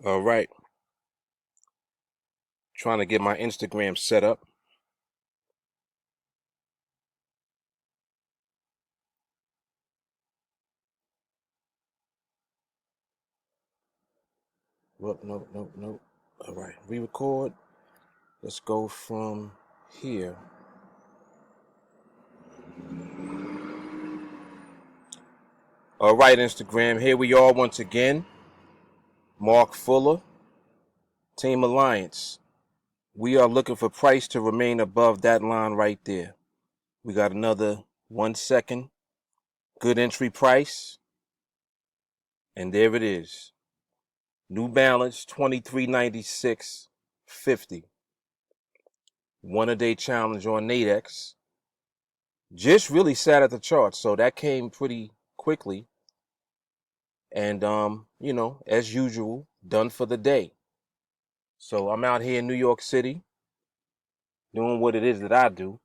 All right. Trying to get my Instagram set up. Whoop, nope, nope, nope. All right. Re-record. Let's go from here. All right, Instagram. Here we are once again. Mark Fuller, TeamAlliance. We are looking for price to remain above that line right there. We got another 1 second. Good entry price. And there it is. New balance 23.96.50. 1 a day challenge on NADEX. Just really sat at the chart, so that came pretty quickly. And as usual, done for the day. So I'm out here in New York City doing what it is that I do.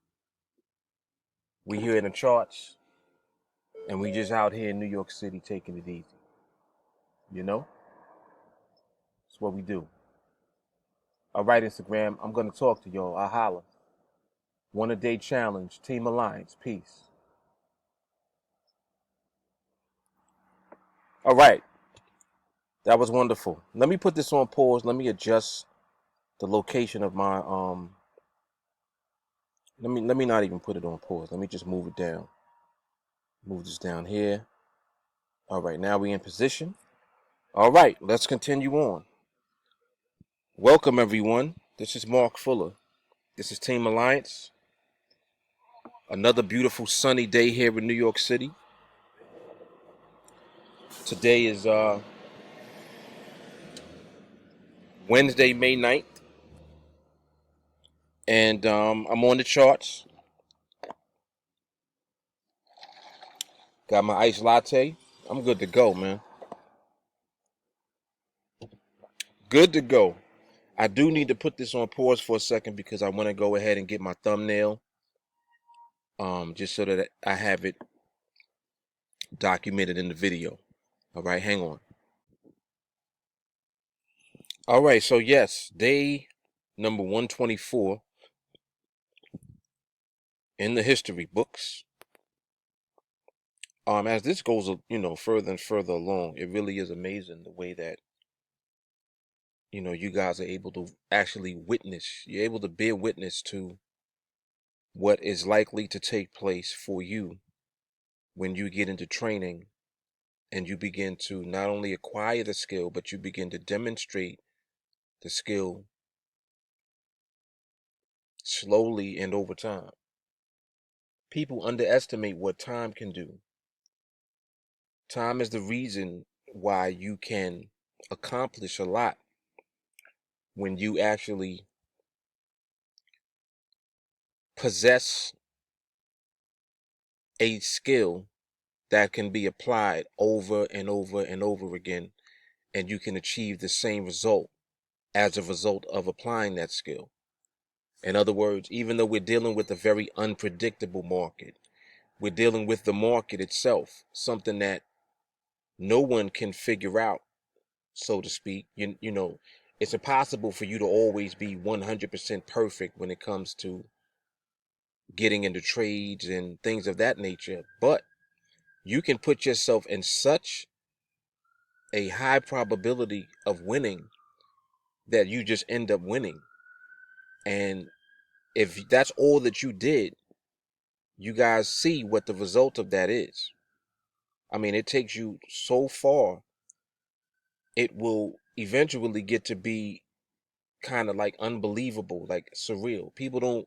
We here in the charts, and we just out here in New York City taking it easy. That's what we do. All right, Instagram, I'm gonna talk to y'all. I holla. 1 a day challenge, TeamAlliance, peace. All right, that was wonderful. Let me put this on pause. Let me adjust the location of my Let me not even put it on pause. Let me just move it down. Move this down here. All right, now we in position. All right, let's continue on. Welcome everyone. This is Mark Fuller. This is TeamAlliance. Another beautiful sunny day here in New York City. Today is Wednesday, May 9th. And I'm on the charts. Got my iced latte. I'm good to go, man. Good to go. I do need to put this on pause for a second because I want to go ahead and get my thumbnail. Just so that I have it documented in the video. All right, hang on. All right, so yes, day number 124 in the history books. As this goes, further and further along, it really is amazing the way that, you guys are able to actually witness. You're able to bear witness to what is likely to take place for you when you get into training and you begin to not only acquire the skill, but you begin to demonstrate the skill slowly and over time. People underestimate what time can do. Time is the reason why you can accomplish a lot when you actually possess a skill that can be applied over and over and over again, and you can achieve the same result as a result of applying that skill. In other words, even though we're dealing with a very unpredictable market, we're dealing with the market itself, something that no one can figure out, so to speak. It's impossible for you to always be 100% perfect when it comes to getting into trades and things of that nature, but you can put yourself in such a high probability of winning that you just end up winning. And if that's all that you did, you guys see what the result of that is. I mean, it takes you so far, it will eventually get to be kind of like unbelievable, like surreal. People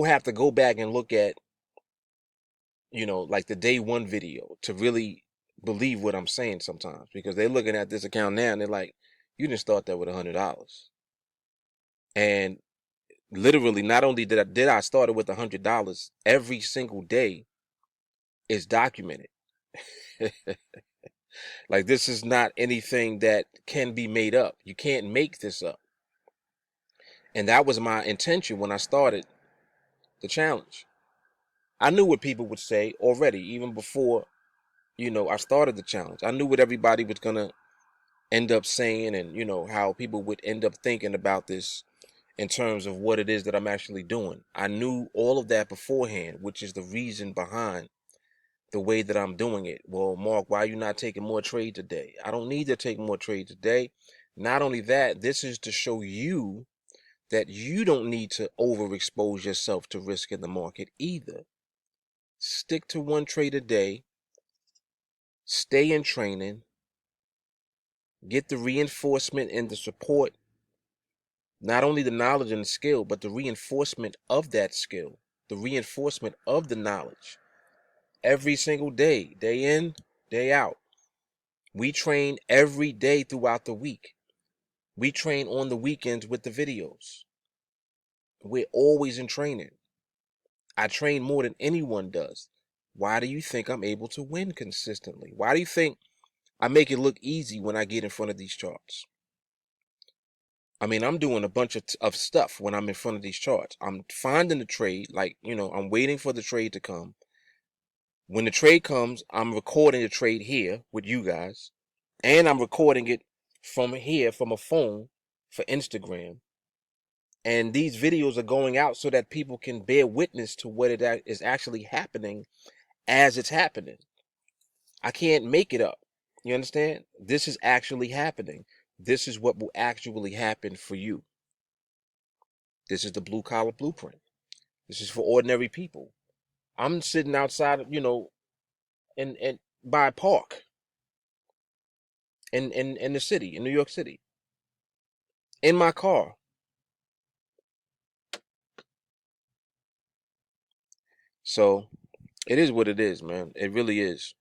have to go back and look at, like the day one video to really believe what I'm saying sometimes, because they're looking at this account now and they're like, you didn't start that with $100. And literally, not only did I start it with $100, every single day is documented. Like, this is not anything that can be made up. You can't make this up. And that was my intention when I started the challenge. I knew what people would say already, even before, I started the challenge. I knew what everybody was gonna end up saying, and how people would end up thinking about this in terms of what it is that I'm actually doing. I knew all of that beforehand, which is the reason behind the way that I'm doing it. Well, Mark, why are you not taking more trade today? I don't need to take more trade today. Not only that, this is to show you that you don't need to overexpose yourself to risk in the market either. Stick to one trade a day, stay in training, get the reinforcement and the support, not only the knowledge and the skill, but the reinforcement of that skill, the reinforcement of the knowledge every single day, day in, day out. We train every day throughout the week. We train on the weekends with the videos. We're always in training. I train more than anyone does. Why do you think I'm able to win consistently? Why do you think I make it look easy when I get in front of these charts? I mean, I'm doing a bunch of stuff when I'm in front of these charts. I'm finding the trade, like, I'm waiting for the trade to come. When the trade comes, I'm recording the trade here with you guys, and I'm recording it from here from a phone for Instagram. And these videos are going out so that people can bear witness to what it is actually happening as it's happening. I can't make it up. You understand? This is actually happening. This is what will actually happen for you. This is the blue collar blueprint. This is for ordinary people. I'm sitting outside, in by a park in the city, in New York City, in my car. So it is what it is, man. It really is.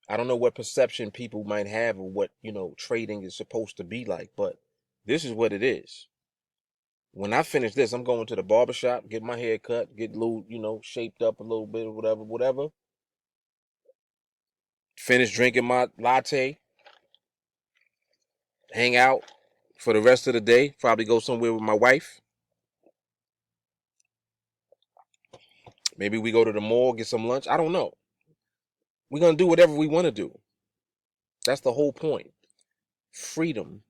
I don't know what perception people might have of what, trading is supposed to be like, but this is what it is. When I finish this, I'm going to the barbershop, get my hair cut, get a little, shaped up a little bit or whatever. Finish drinking my latte, hang out for the rest of the day, probably go somewhere with my wife. Maybe we go to the mall, get some lunch. I don't know. We're going to do whatever we want to do. That's the whole point. Freedom,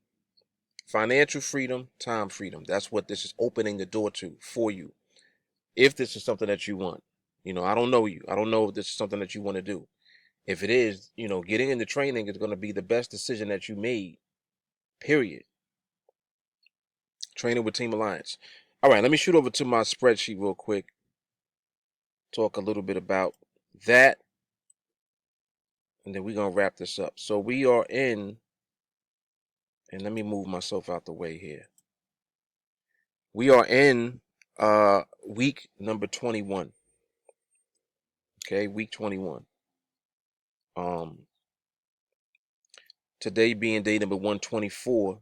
financial freedom, time freedom. That's what this is opening the door to for you. If this is something that you want. I don't know you. I don't know if this is something that you want to do. If it is, getting into training is going to be the best decision that you made, period. Training with TeamAlliance. All right, let me shoot over to my spreadsheet real quick. Talk a little bit about that. And then we're going to wrap this up. So we are in, and let me move myself out the way here. We are in week number 21. Okay, week 21. Today being day number 124.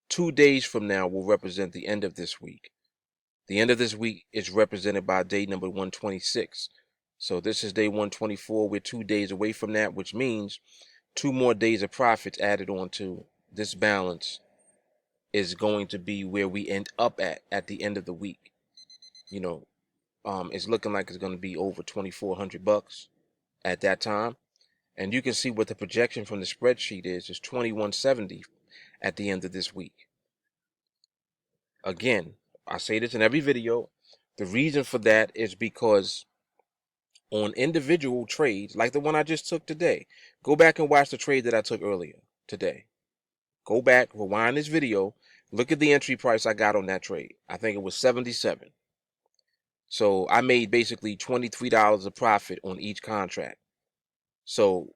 2 days from now will represent the end of this week. The end of this week is represented by day number 126. So this is day 124. We're 2 days away from that, which means 2 more days of profits added on to this balance is going to be where we end up at the end of the week. It's looking like it's going to be over $2,400 at that time. And you can see what the projection from the spreadsheet is 2170 at the end of this week. Again, I say this in every video. The reason for that is because on individual trades, like the one I just took today, go back and watch the trade that I took earlier today. Go back, rewind this video, look at the entry price I got on that trade. I think it was 77. So I made basically $23 of profit on each contract. So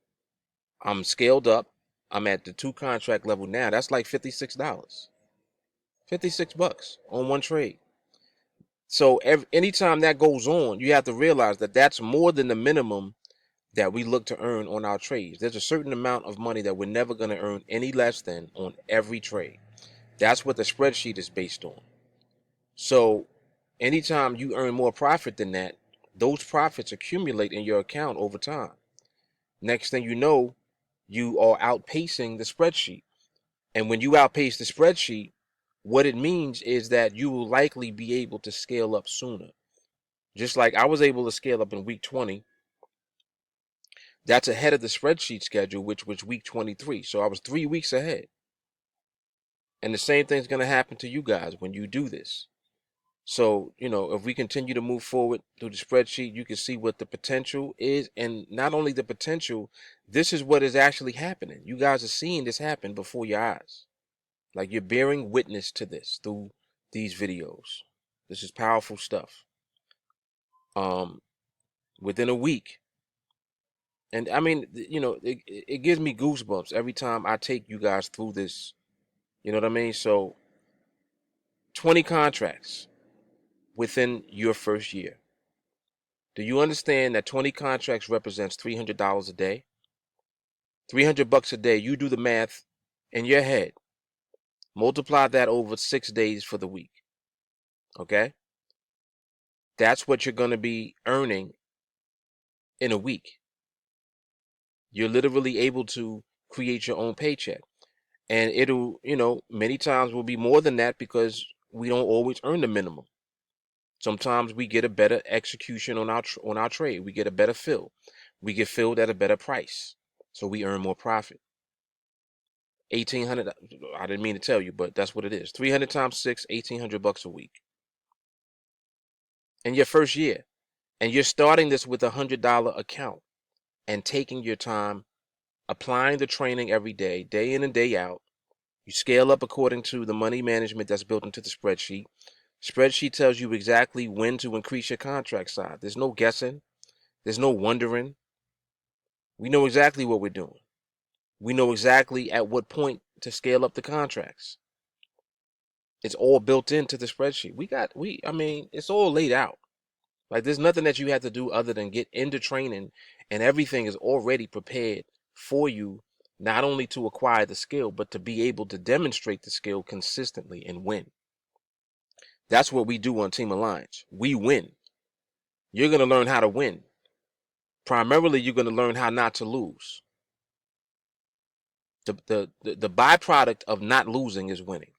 I'm scaled up. I'm at the 2 contract level now. That's like $56. $56 on one trade. So anytime that goes on, you have to realize that that's more than the minimum that we look to earn on our trades. There's a certain amount of money that we're never going to earn any less than on every trade. That's what the spreadsheet is based on. So anytime you earn more profit than that, those profits accumulate in your account over time. Next thing you know, you are outpacing the spreadsheet. And when you outpace the spreadsheet, what it means is that you will likely be able to scale up sooner. Just like I was able to scale up in week 20 That's ahead of the spreadsheet schedule, which was week 23. So I was 3 weeks ahead. And the same thing's going to happen to you guys when you do this. So, if we continue to move forward through the spreadsheet, you can see what the potential is. And not only the potential, this is what is actually happening. You guys are seeing this happen before your eyes. Like, you're bearing witness to this through these videos. This is powerful stuff. Within a week. And I mean, it gives me goosebumps every time I take you guys through this. You know what I mean? So 20 contracts within your first year. Do you understand that 20 contracts represents $300 a day? $300 a day. You do the math in your head. Multiply that over 6 days for the week. Okay? That's what you're going to be earning in a week. You're literally able to create your own paycheck. And it'll, many times will be more than that because we don't always earn the minimum. Sometimes we get a better execution on our trade. We get a better fill. We get filled at a better price. So we earn more profit. 1,800, I didn't mean to tell you, but that's what it is. 300 times 6, $1,800 a week. In your first year. And you're starting this with $100 account and taking your time, applying the training every day in and day out. You scale up according to the money management that's built into the spreadsheet. Spreadsheet tells you exactly when to increase your contract size. There's no guessing. There's no wondering. We know exactly what we're doing. We know exactly at what point to scale up the contracts. It's all built into the spreadsheet. It's all laid out. Like, there's nothing that you have to do other than get into training, and everything is already prepared for you, not only to acquire the skill, but to be able to demonstrate the skill consistently and win. That's what we do on TeamAlliance. We win. You're going to learn how to win. Primarily, you're going to learn how not to lose. The byproduct of not losing is winning.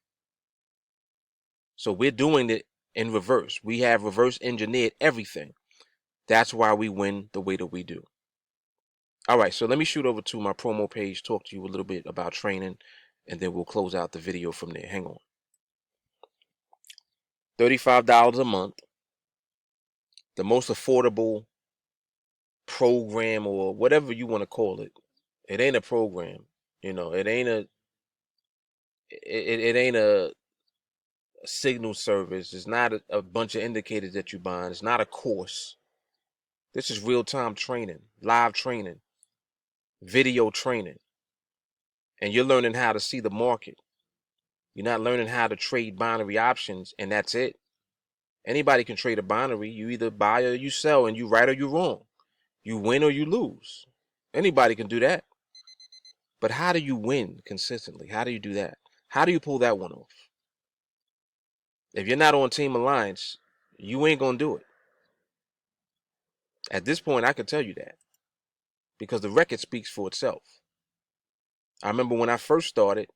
So we're doing it in reverse. We have reverse engineered everything. That's why we win the way that we do. All right, so let me shoot over to my promo page, talk to you a little bit about training, and then we'll close out the video from there. Hang on. $35 a month. The most affordable program, or whatever you want to call it. It ain't a program. It ain't a signal service. It's not a bunch of indicators that you buy. It's not a course. This is real-time training, live training, video training. And you're learning how to see the market. You're not learning how to trade binary options, and that's it. Anybody can trade a binary. You either buy or you sell, and you right or you wrong. You win or you lose. Anybody can do that. But how do you win consistently? How do you do that? How do you pull that one off? If you're not on TeamAlliance, you ain't going to do it. At this point, I can tell you that. Because the record speaks for itself. I remember when I first started,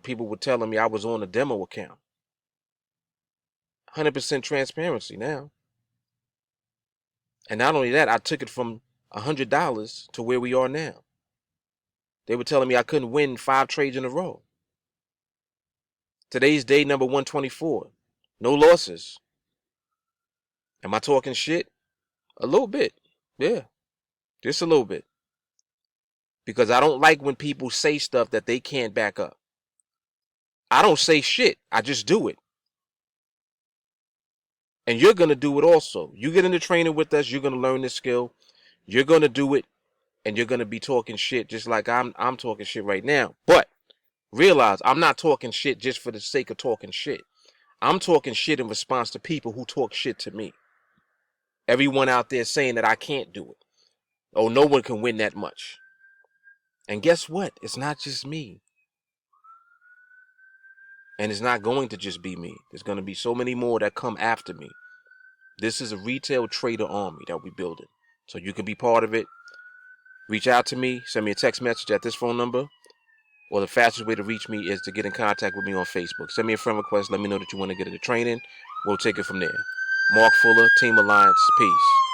people were telling me I was on a demo account. 100% transparency now. And not only that, I took it from $100 to where we are now. They were telling me I couldn't win 5 trades in a row. Today's day number 124. No losses. Am I talking shit? A little bit. Yeah. Just a little bit. Because I don't like when people say stuff that they can't back up. I don't say shit. I just do it. And you're going to do it also. You get into training with us, you're going to learn this skill. You're going to do it, and you're going to be talking shit just like I'm talking shit right now. But realize I'm not talking shit just for the sake of talking shit. I'm talking shit in response to people who talk shit to me. Everyone out there saying that I can't do it. Oh, no one can win that much. And guess what? It's not just me. And it's not going to just be me. There's going to be so many more that come after me. This is a retail trader army that we're building. So you can be part of it. Reach out to me. Send me a text message at this phone number. Or the fastest way to reach me is to get in contact with me on Facebook. Send me a friend request. Let me know that you want to get into training. We'll take it from there. Mark Fuller, TeamAlliance. Peace.